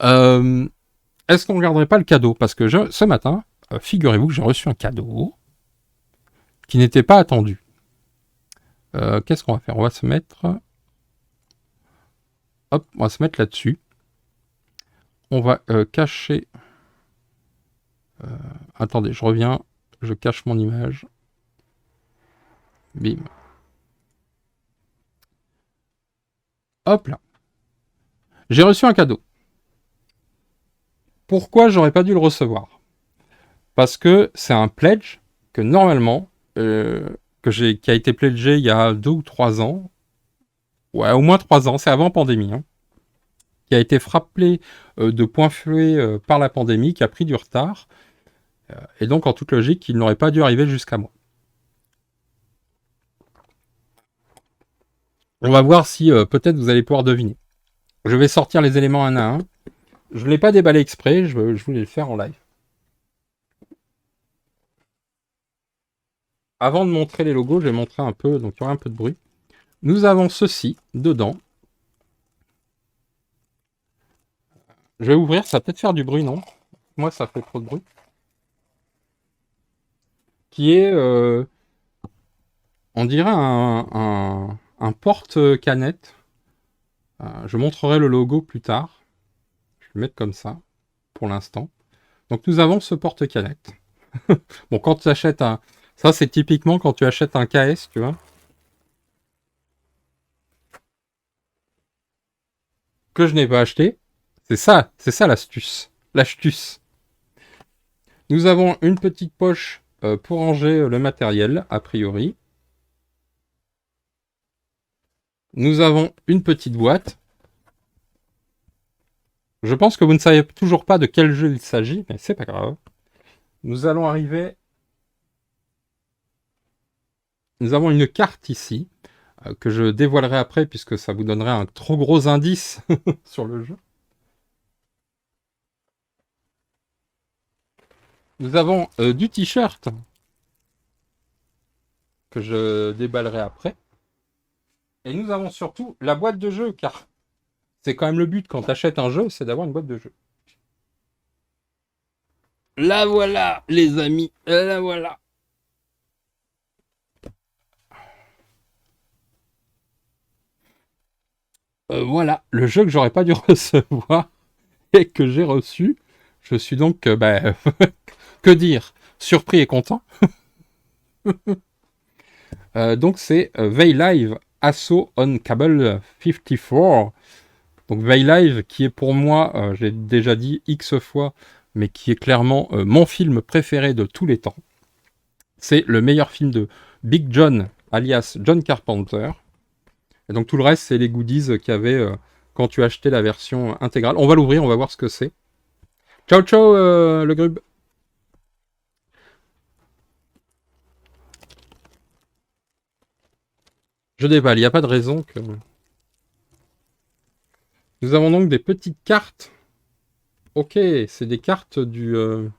Euh, Est-ce qu'on regarderait pas le cadeau? Parce que ce matin, figurez-vous que j'ai reçu un cadeau qui n'était pas attendu. Qu'est-ce qu'on va faire? On va se mettre... Hop, on va se mettre là-dessus. On va cacher... Attendez, je reviens. Je cache mon image. Bim. Hop là. J'ai reçu un cadeau. Pourquoi j'aurais pas dû le recevoir? Parce que c'est un pledge que normalement, qui a été pledgé il y a 2 ou 3 ans. Ouais, au moins 3 ans, c'est avant pandémie. Hein, qui a été frappé de point fouet par la pandémie, qui a pris du retard. Et donc, en toute logique, il n'aurait pas dû arriver jusqu'à moi. On va voir si peut-être vous allez pouvoir deviner. Je vais sortir les éléments un à un. Je ne l'ai pas déballé exprès, je voulais le faire en live. Avant de montrer les logos, je vais montrer un peu, donc il y aura un peu de bruit. Nous avons ceci dedans. Je vais ouvrir, ça va peut-être faire du bruit, non? Moi, ça fait trop de bruit. Qui est, on dirait un porte-canette. Je montrerai le logo plus tard. Je vais le mettre comme ça, pour l'instant. Donc nous avons ce porte-canette. Bon, quand tu achètes un... Ça, c'est typiquement quand tu achètes un KS, tu vois. Que je n'ai pas acheté. C'est ça l'astuce. L'astuce. Nous avons une petite poche pour ranger le matériel, a priori. Nous avons une petite boîte. Je pense que vous ne savez toujours pas de quel jeu il s'agit, mais c'est pas grave. Nous allons arriver. Nous avons une carte ici, que je dévoilerai après, puisque ça vous donnerait un trop gros indice sur le jeu. Nous avons du t-shirt, que je déballerai après. Et nous avons surtout la boîte de jeu, car c'est quand même le but quand tu achètes un jeu, c'est d'avoir une boîte de jeu. La voilà, les amis, la voilà. Voilà, le jeu que j'aurais pas dû recevoir et que j'ai reçu. Je suis donc, que dire, surpris et content. Donc c'est Veilive Assault on Cable 54. Donc Veilive qui est pour moi, j'ai déjà dit X fois, mais qui est clairement mon film préféré de tous les temps. C'est le meilleur film de Big John, alias John Carpenter. Et donc tout le reste, c'est les goodies qu'il y avait quand tu achetais la version intégrale. On va l'ouvrir, on va voir ce que c'est. Ciao ciao le grub. Je déballe, il n'y a pas de raison que... Nous avons donc des petites cartes. Ok, c'est des cartes du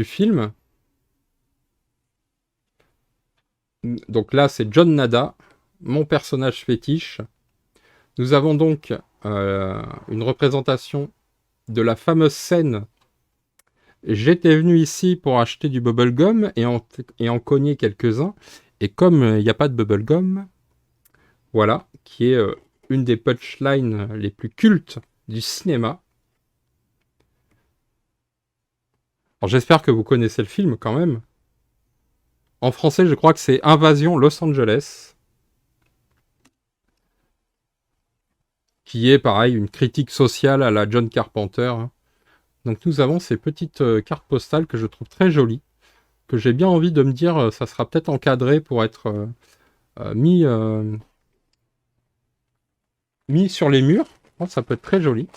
film. Donc là, c'est John Nada, mon personnage fétiche. Nous avons donc une représentation de la fameuse scène. J'étais venu ici pour acheter du bubblegum et en cogner quelques-uns. Et comme il n'y a pas de bubblegum, voilà, qui est une des punchlines les plus cultes du cinéma. Alors j'espère que vous connaissez le film quand même. En français, je crois que c'est Invasion Los Angeles, qui est pareil, une critique sociale à la John Carpenter. Hein. Donc nous avons ces petites cartes postales que je trouve très jolies, que j'ai bien envie de me dire, ça sera peut-être encadré pour être mis sur les murs. Oh, ça peut être très joli.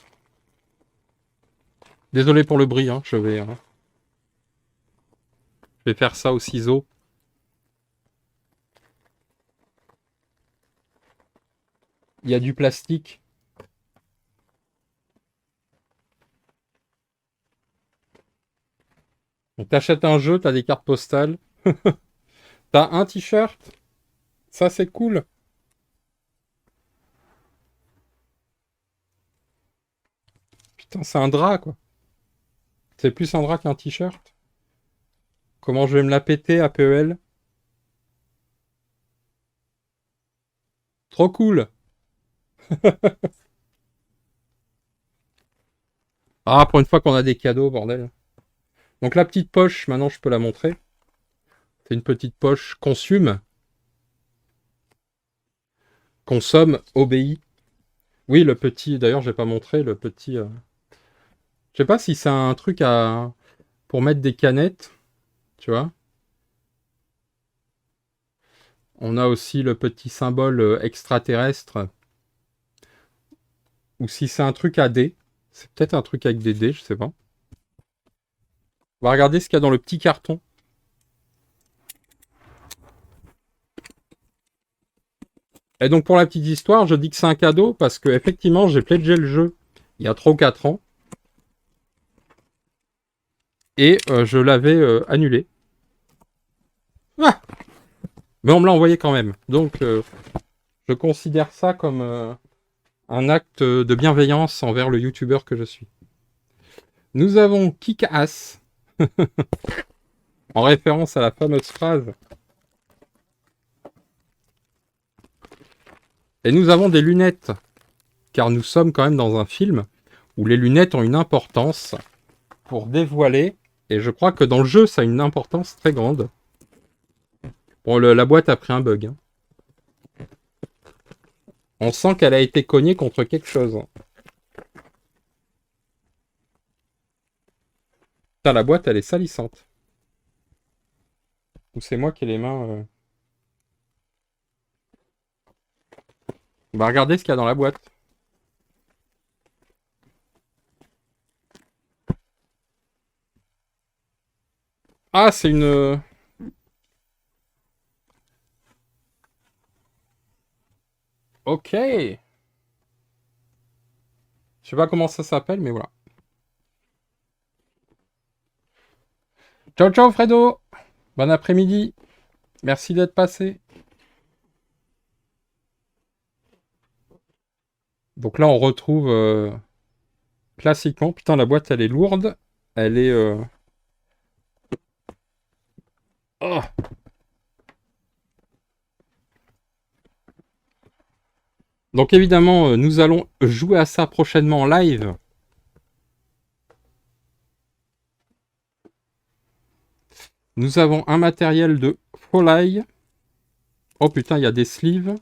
Désolé pour le bruit, hein, je vais faire ça au ciseau. Il y a du plastique. Donc t'achètes un jeu, t'as des cartes postales, t'as un t-shirt, ça c'est cool. putain, c'est un drap, quoi. C'est plus un drap qu'un t-shirt. Comment je vais me la péter, APEL? Trop cool. Ah, pour une fois qu'on a des cadeaux, bordel. Donc la petite poche, maintenant je peux la montrer. C'est une petite poche consume. Consomme, obéit. Oui, le petit, d'ailleurs, j'ai pas montré le petit. Je sais pas si c'est un truc à pour mettre des canettes, tu vois. On a aussi le petit symbole extraterrestre. Ou si c'est un truc à dés. C'est peut-être un truc avec des dés, je sais pas. On va regarder ce qu'il y a dans le petit carton. Et donc pour la petite histoire, je dis que c'est un cadeau parce que effectivement j'ai pledgé le jeu il y a 3 ou 4 ans. Et je l'avais annulé. Ah, mais on me l'a envoyé quand même. Donc je considère ça comme un acte de bienveillance envers le youtubeur que je suis. Nous avons Kick-Ass, en référence à la fameuse phrase. Et nous avons des lunettes, car nous sommes quand même dans un film où les lunettes ont une importance pour dévoiler, et je crois que dans le jeu, ça a une importance très grande. Bon, la boîte a pris un bug. Hein. On sent qu'elle a été cognée contre quelque chose. Putain, la boîte, elle est salissante. Ou c'est moi qui ai les mains... On va regarder ce qu'il y a dans la boîte. Ah, c'est une... Ok. Je sais pas comment ça s'appelle, mais voilà. Ciao, ciao, Fredo. Bon après-midi. Merci d'être passé. Donc là, on retrouve classiquement. Putain, la boîte, elle est lourde. Elle est... Oh. Donc évidemment, nous allons jouer à ça prochainement en live. Nous avons un matériel de Foley. Oh putain, il y a des sleeves.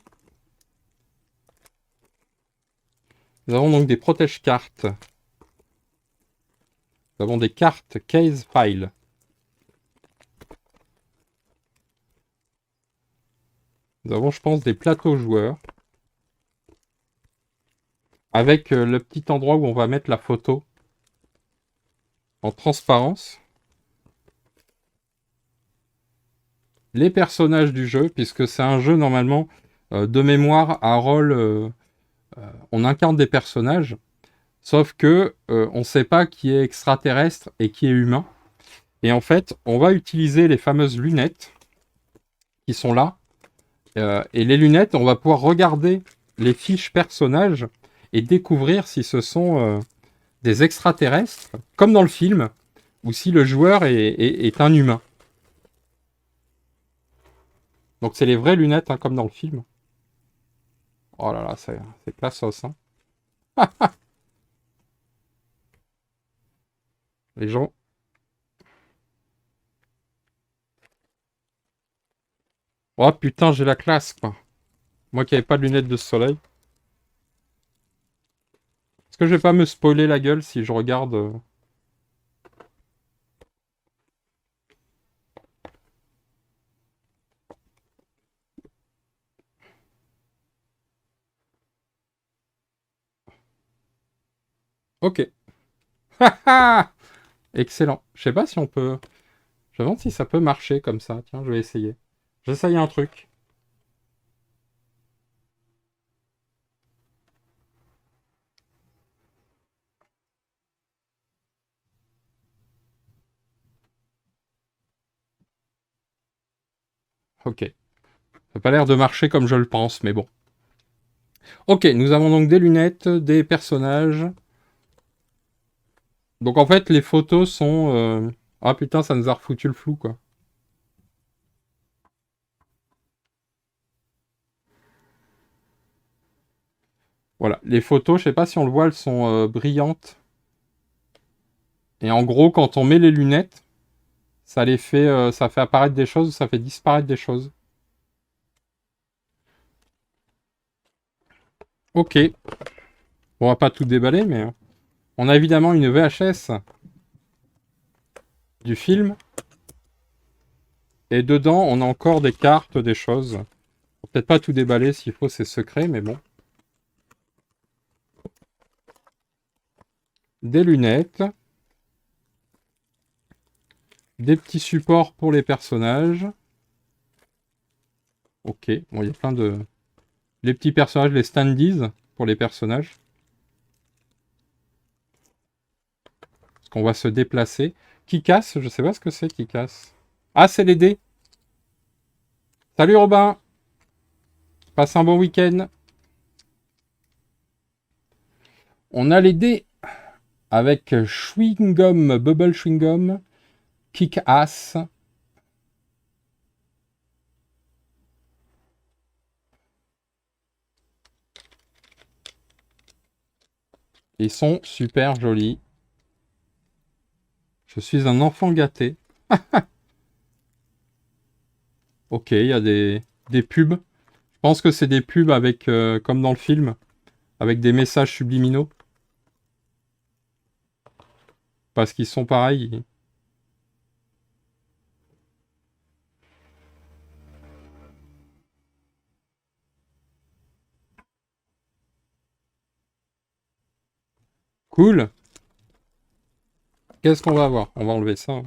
Nous avons donc des protège-cartes. Nous avons des cartes case file. Nous avons, je pense, des plateaux joueurs. Avec le petit endroit où on va mettre la photo. En transparence. Les personnages du jeu, puisque c'est un jeu normalement de mémoire à rôle. On incarne des personnages. Sauf que on ne sait pas qui est extraterrestre et qui est humain. Et en fait, on va utiliser les fameuses lunettes qui sont là. Et les lunettes, on va pouvoir regarder les fiches personnages et découvrir si ce sont des extraterrestres, comme dans le film, ou si le joueur est un humain. Donc c'est les vraies lunettes, hein, comme dans le film. Oh là là, c'est classos. Hein. Les gens... Oh putain, j'ai la classe, quoi. Moi qui n'avais pas de lunettes de soleil. Est-ce que je vais pas me spoiler la gueule si je regarde... Ok. Excellent. Je sais pas si on peut... Je me demande si ça peut marcher comme ça. Tiens, je vais essayer. J'essaye un truc. Ok. Ça n'a pas l'air de marcher comme je le pense, mais bon. Ok, nous avons donc des lunettes, des personnages. Donc en fait, les photos sont... Ah putain, ça nous a refoutu le flou, quoi. Voilà, les photos, je sais pas si on le voit, elles sont brillantes. Et en gros, quand on met les lunettes, ça fait apparaître des choses, ça fait disparaître des choses. Ok, on va pas tout déballer, mais on a évidemment une VHS du film. Et dedans, on a encore des cartes, des choses. Peut-être pas tout déballer, s'il faut, c'est secret, mais bon. Des lunettes. Des petits supports pour les personnages. Ok, bon, il y a plein de... Les petits personnages, les standees pour les personnages. Parce qu'on va se déplacer. Qui casse? Je sais pas ce que c'est qui casse. Ah, c'est les dés. Salut Robin. Passe un bon week-end. On a les dés avec Chewing Gum, Bubble Chewing Gum, Kick Ass. Ils sont super jolis. Je suis un enfant gâté. Ok, il y a des pubs. Je pense que c'est des pubs avec, comme dans le film, avec des messages subliminaux. Parce qu'ils sont pareils. Cool. Qu'est-ce qu'on va avoir? On va enlever ça, hein.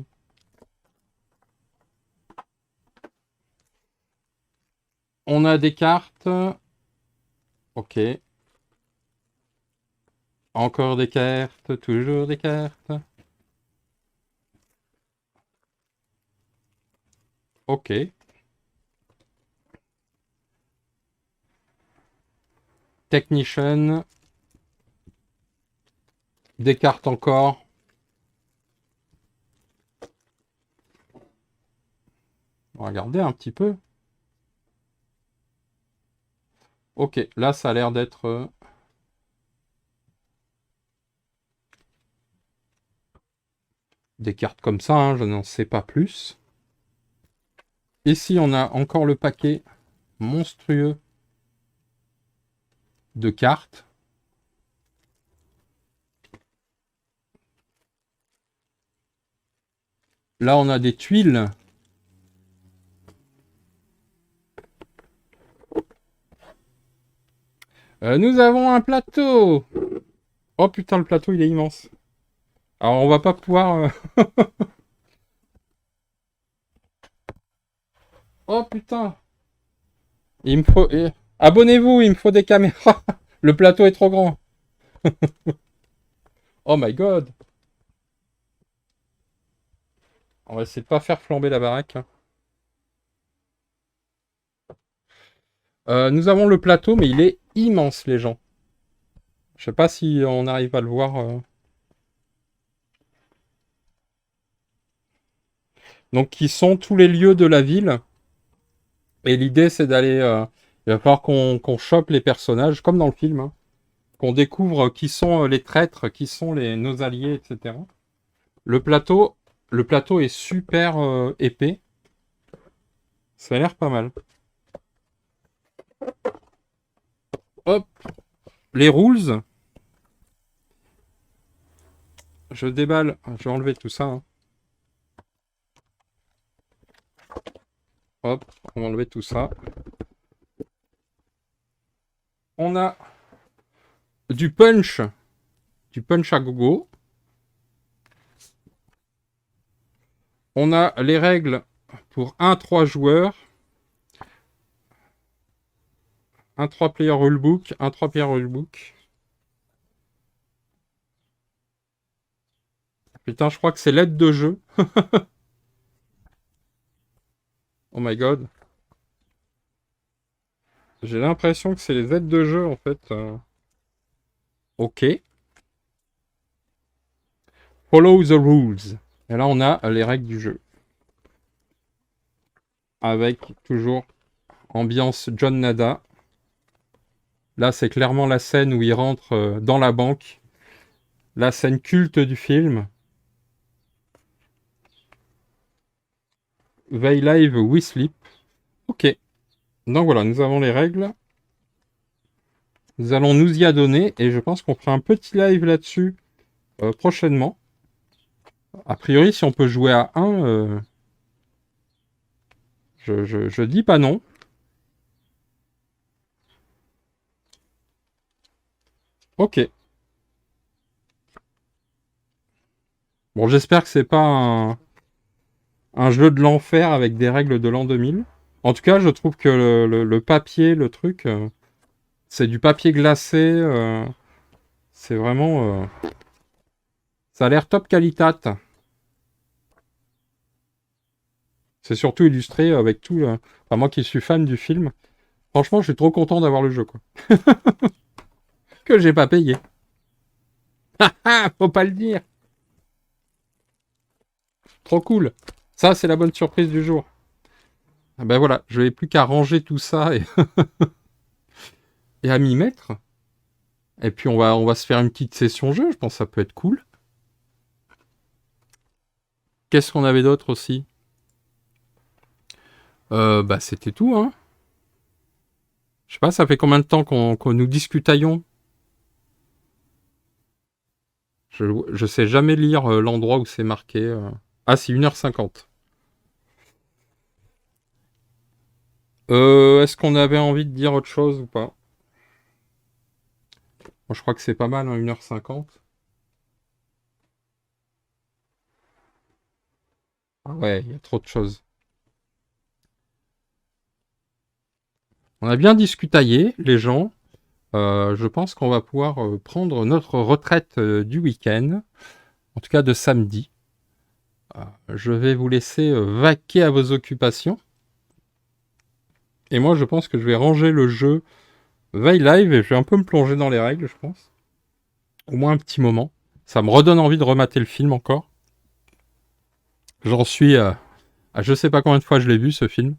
On a des cartes. Ok. Encore des cartes. Toujours des cartes. Ok. Technician. Des cartes encore. On va regarder un petit peu. Ok, là ça a l'air d'être des cartes comme ça, hein, je n'en sais pas plus. Ici on a encore le paquet monstrueux de cartes. Là on a des tuiles. Nous avons un plateau. Oh putain, le plateau il est immense. Alors on va pas pouvoir... Oh putain. Il me faut... Abonnez-vous, il me faut des caméras. Le plateau est trop grand. Oh my god. On va essayer de pas faire flamber la baraque. Nous avons le plateau, mais il est immense, les gens. Je sais pas si on arrive à le voir. Donc, qui sont tous les lieux de la ville. Et l'idée, c'est d'aller... il va falloir qu'on chope les personnages, comme dans le film, hein. Qu'on découvre qui sont les traîtres, qui sont nos alliés, etc. Le plateau, le plateau est super épais. Ça a l'air pas mal. Hop, les rules. Je déballe. Je vais enlever tout ça, hein. Hop, on va enlever tout ça. On a du punch. Du punch à gogo. On a les règles pour 1-3 joueurs. Un 3 player rulebook. Un 3 player rulebook. Putain, je crois que c'est l'aide de jeu. Oh my god. J'ai l'impression que c'est les aides de jeu en fait. Ok. Follow the rules. Et là, on a les règles du jeu. Avec toujours ambiance John Nada. Là, c'est clairement la scène où il rentre dans la banque. La scène culte du film. They live, we sleep. Ok. Donc voilà, nous avons les règles. Nous allons nous y adonner et je pense qu'on fera un petit live là-dessus prochainement. A priori, si on peut jouer à 1, je dis pas non. Ok. Bon, j'espère que c'est pas un jeu de l'enfer avec des règles de l'an 2000. En tout cas, je trouve que le papier, le truc, c'est du papier glacé. C'est vraiment... ça a l'air top qualitate. C'est surtout illustré avec tout... Enfin, moi qui suis fan du film, franchement, je suis trop content d'avoir le jeu, quoi. Que j'ai pas payé. Ah, faut pas le dire. Trop cool. Ça, c'est la bonne surprise du jour. Ah ben voilà, je n'ai plus qu'à ranger tout ça et à m'y mettre. Et puis on va se faire une petite session jeu, je pense que ça peut être cool. Qu'est-ce qu'on avait d'autre aussi? Bah c'était tout, hein. Je sais pas, ça fait combien de temps qu'on nous discutaillons? Je sais jamais lire l'endroit où c'est marqué. Ah, c'est 1h50. Est-ce qu'on avait envie de dire autre chose ou pas? Moi, je crois que c'est pas mal, hein, 1h50. Ah ouais, il y a trop de choses. On a bien discutaillé, les gens. Je pense qu'on va pouvoir prendre notre retraite du week-end, en tout cas de samedi. Je vais vous laisser vaquer à vos occupations. Et moi, je pense que je vais ranger le jeu Veille Live et je vais un peu me plonger dans les règles, je pense. Au moins un petit moment. Ça me redonne envie de remater le film encore. J'en suis à je sais pas combien de fois je l'ai vu, ce film.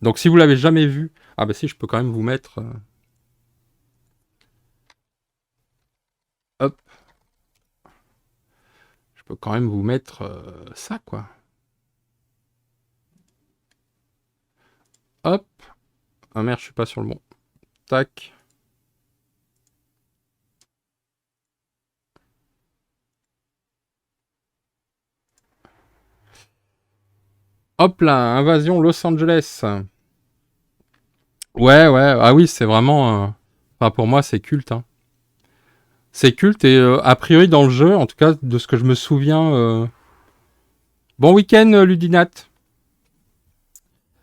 Donc si vous l'avez jamais vu, ah bah si, je peux quand même vous mettre... hop, je peux quand même vous mettre ça, quoi. Hop. Ah merde, je suis pas sur le bon. Tac. Hop là, Invasion Los Angeles. Ouais, ouais, ah oui, c'est vraiment... Enfin, pour moi, c'est culte, hein. C'est culte et a priori dans le jeu, en tout cas de ce que je me souviens... Bon week-end, Ludinat.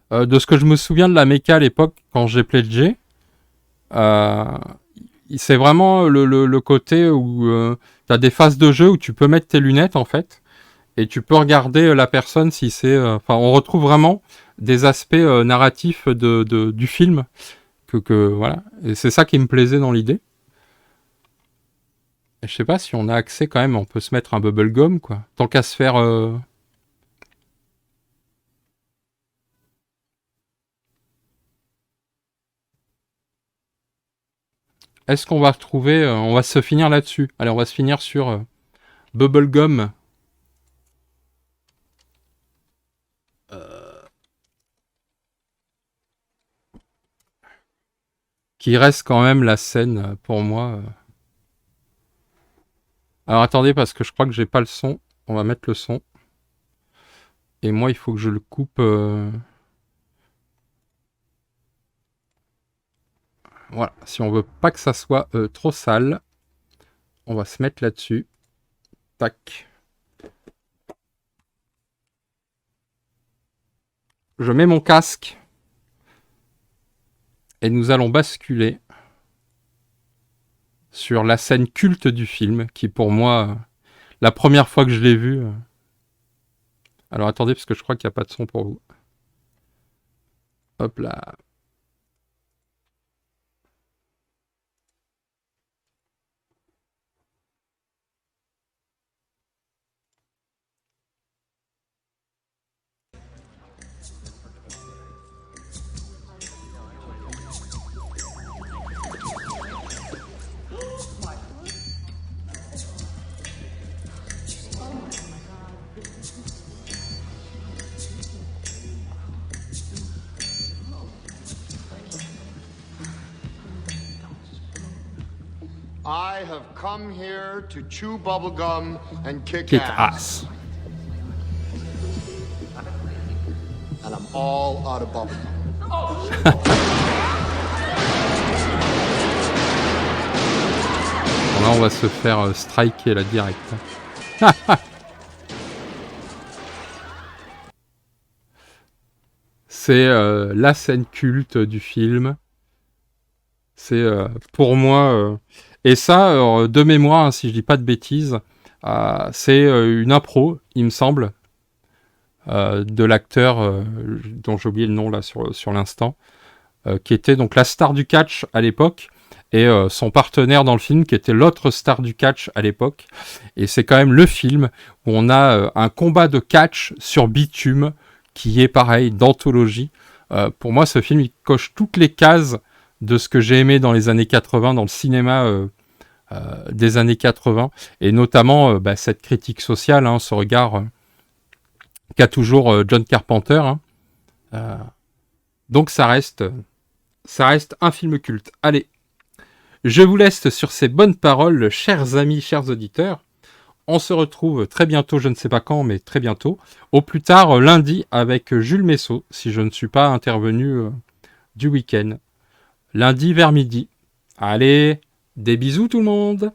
De ce que je me souviens de la méca à l'époque, quand j'ai pledgé, euh, c'est vraiment le côté où tu as des phases de jeu où tu peux mettre tes lunettes, en fait, et tu peux regarder la personne si c'est... Enfin, on retrouve vraiment des aspects narratifs du film voilà. Et c'est ça qui me plaisait dans l'idée. Et je sais pas si on a accès quand même, on peut se mettre un bubblegum, quoi. Tant qu'à se faire... Est-ce qu'on va retrouver... on va se finir là-dessus. Allez, on va se finir sur bubblegum. Qui reste quand même la scène pour moi. Alors attendez, parce que je crois que j'ai pas le son. On va mettre le son. Et moi, il faut que je le coupe. Voilà. Si on veut pas que ça soit trop sale, on va se mettre là-dessus. Tac. Je mets mon casque. Et nous allons basculer sur la scène culte du film, qui pour moi, la première fois que je l'ai vu... Alors attendez, parce que je crois qu'il n'y a pas de son pour vous. Hop là. I have come here to chew bubblegum and kick Kick ass. ass. And I'm all out of bubblegum. Bon, là, on va se faire striker la direct. C'est la scène culte du film. C'est pour moi... Et ça, de mémoire, hein, si je dis pas de bêtises, c'est une impro, il me semble, de l'acteur dont j'ai oublié le nom là sur l'instant, qui était donc la star du catch à l'époque, et son partenaire dans le film qui était l'autre star du catch à l'époque. Et c'est quand même le film où on a un combat de catch sur bitume qui est pareil, d'anthologie. Pour moi, ce film, il coche toutes les cases de ce que j'ai aimé dans les années 80, dans le cinéma des années 80, et notamment cette critique sociale, hein, ce regard qu'a toujours John Carpenter. Hein. Donc ça reste un film culte. Allez, je vous laisse sur ces bonnes paroles, chers amis, chers auditeurs. On se retrouve très bientôt, je ne sais pas quand, mais très bientôt. Au plus tard, lundi, avec Jules Messot, si je ne suis pas intervenu du week-end. Lundi vers midi. Allez, des bisous tout le monde!